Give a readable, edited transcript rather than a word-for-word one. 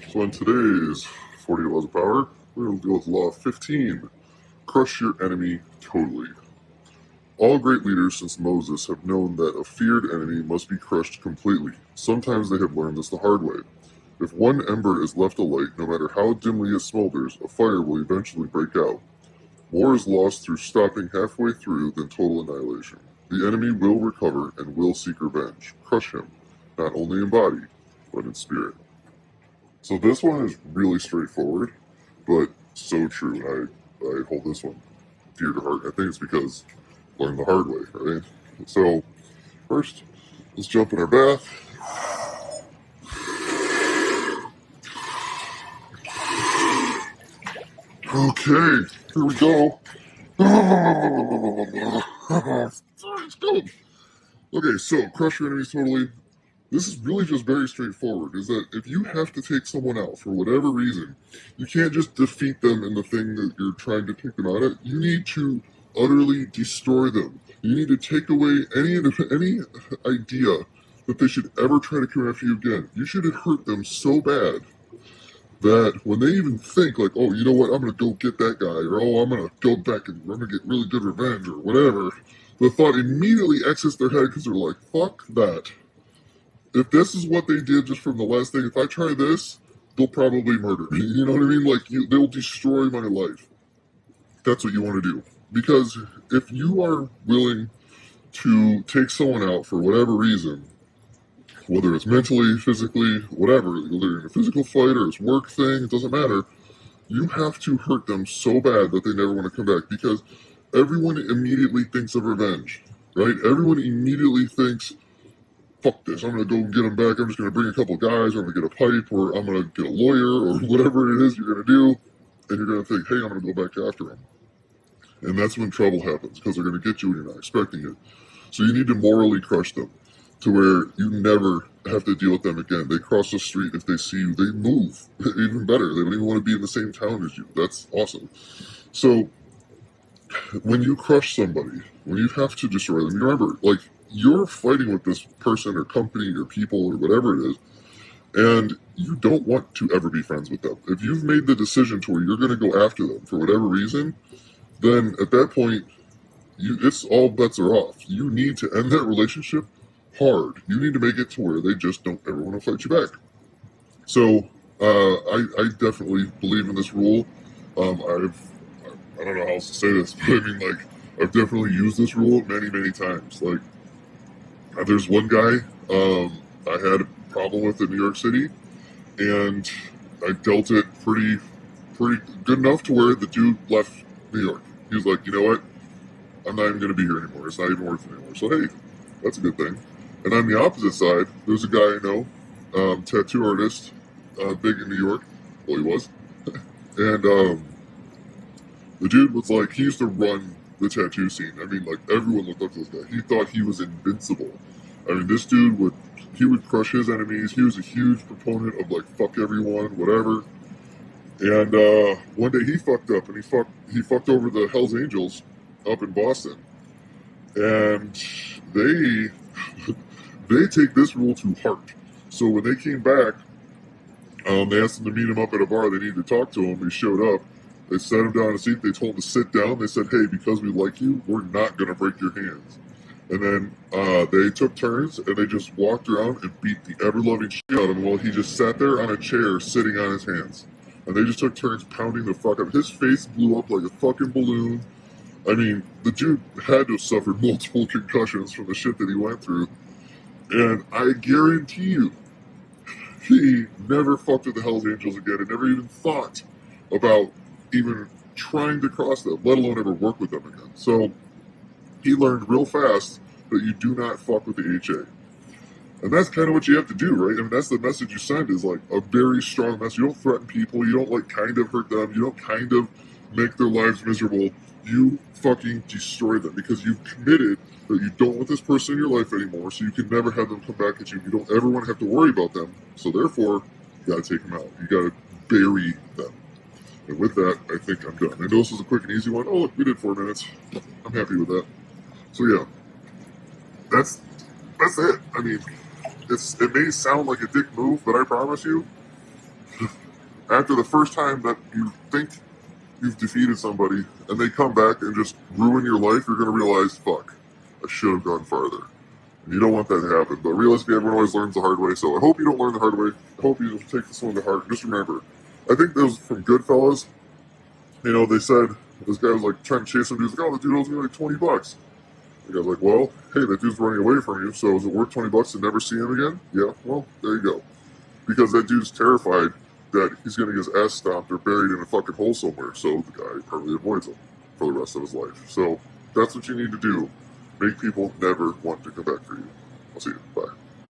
So in today's 40 Laws of Power, we're going to deal with Law 15. Crush your enemy totally. All great leaders since Moses have known that a feared enemy must be crushed completely. Sometimes they have learned this the hard way. If one ember is left alight, no matter how dimly it smolders, a fire will eventually break out. More is lost through stopping halfway through than total annihilation. The enemy will recover and will seek revenge. Crush him, not only in body, but in spirit. So this one is really straightforward, but so true. I hold this one dear to heart. I think it's because I learned the hard way, right? So first, let's jump in our bath. Okay, here we go. Let's go. Okay, so crush your enemies totally. This is really just very straightforward, is that if you have to take someone out for whatever reason, you can't just defeat them in the thing that you're trying to take them out at. You need to utterly destroy them. You need to take away any idea that they should ever try to come after you again. You should have hurt them so bad that when they even think like, oh, you know what, I'm going to go get that guy, or oh, I'm going to go back and I'm going to get really good revenge, or whatever, the thought immediately exits their head because they're like, fuck that. If this is what they did just from the last thing, if I try this, they'll probably murder me. You know what I mean? Like, they'll destroy my life. That's what you want to do. Because if you are willing to take someone out for whatever reason, whether it's mentally, physically, whatever, whether in a physical fight or it's work thing, it doesn't matter, you have to hurt them so bad that they never want to come back. Because everyone immediately thinks of revenge, right? Everyone immediately thinks, fuck this, I'm going to go get him back, I'm just going to bring a couple guys, I'm going to get a pipe, or I'm going to get a lawyer, or whatever it is you're going to do, and you're going to think, hey, I'm going to go back after him. And that's when trouble happens, because they're going to get you when you're not expecting it. So you need to morally crush them, to where you never have to deal with them again. They cross the street, if they see you, they move. Even better, they don't even want to be in the same town as you. That's awesome. So, when you crush somebody, when you have to destroy them, you remember, like, you're fighting with this person or company or people or whatever it is, and you don't want to ever be friends with them. If you've made the decision to where you're going to go after them for whatever reason, then at that point, it's all bets are off. You need to end that relationship hard. You need to make it to where they just don't ever want to fight you back. So I definitely believe in this rule. I don't know how else to say this, but I mean, like, I've definitely used this rule many, many times. Like, there's one guy I had a problem with in New York City, and I dealt it pretty good enough to where the dude left New York. He was like, you know what? I'm not even going to be here anymore. It's not even worth it anymore. So, hey, that's a good thing. And on the opposite side, there's a guy I know, tattoo artist, big in New York. Well, he was. And the dude was like, he used to run the tattoo scene. I mean, like, everyone looked up to this guy. He thought he was invincible. I mean, this dude would crush his enemies. He was a huge proponent of, like, fuck everyone, whatever. And one day he fucked up, and he fucked over the Hells Angels up in Boston. And they take this rule to heart. So when they came back, they asked him to meet him up at a bar. They needed to talk to him. He showed up. They sat him down in a seat. They told him to sit down. They said, hey, because we like you, we're not going to break your hands. And then they took turns, and they just walked around and beat the ever-loving shit out of him while he just sat there on a chair sitting on his hands. And they just took turns pounding the fuck up. His face blew up like a fucking balloon. I mean, the dude had to have suffered multiple concussions from the shit that he went through. And I guarantee you, he never fucked with the Hells Angels again and never even thought about even trying to cross them, let alone ever work with them again. So he learned real fast that you do not fuck with the HA. And that's kind of what you have to do, right? I mean, that's the message you send, is like a very strong message. You don't threaten people. You don't like kind of hurt them. You don't kind of make their lives miserable. You fucking destroy them because you've committed that you don't want this person in your life anymore, so you can never have them come back at you. You don't ever want to have to worry about them. So therefore, you got to take them out. You got to bury them. And with that, I think I'm done. I know this was a quick and easy one. Oh, look, we did 4 minutes. I'm happy with that. So yeah, that's it. I mean, it may sound like a dick move, but I promise you, After the first time that you think you've defeated somebody and they come back and just ruin your life, you're going to realize, fuck, I should have gone farther. And you don't want that to happen. But realistically, everyone always learns the hard way. So I hope you don't learn the hard way. I hope you take this one to heart. Just remember, I think that was from Goodfellas. You know, they said this guy was like trying to chase some dude. He's like, oh, the dude owes me like $20. The guy's like, well, hey, that dude's running away from you. So is it worth $20 to never see him again? Yeah, well, there you go. Because that dude's terrified that he's going to get his ass stomped or buried in a fucking hole somewhere. So the guy probably avoids him for the rest of his life. So that's what you need to do. Make people never want to come back for you. I'll see you. Bye.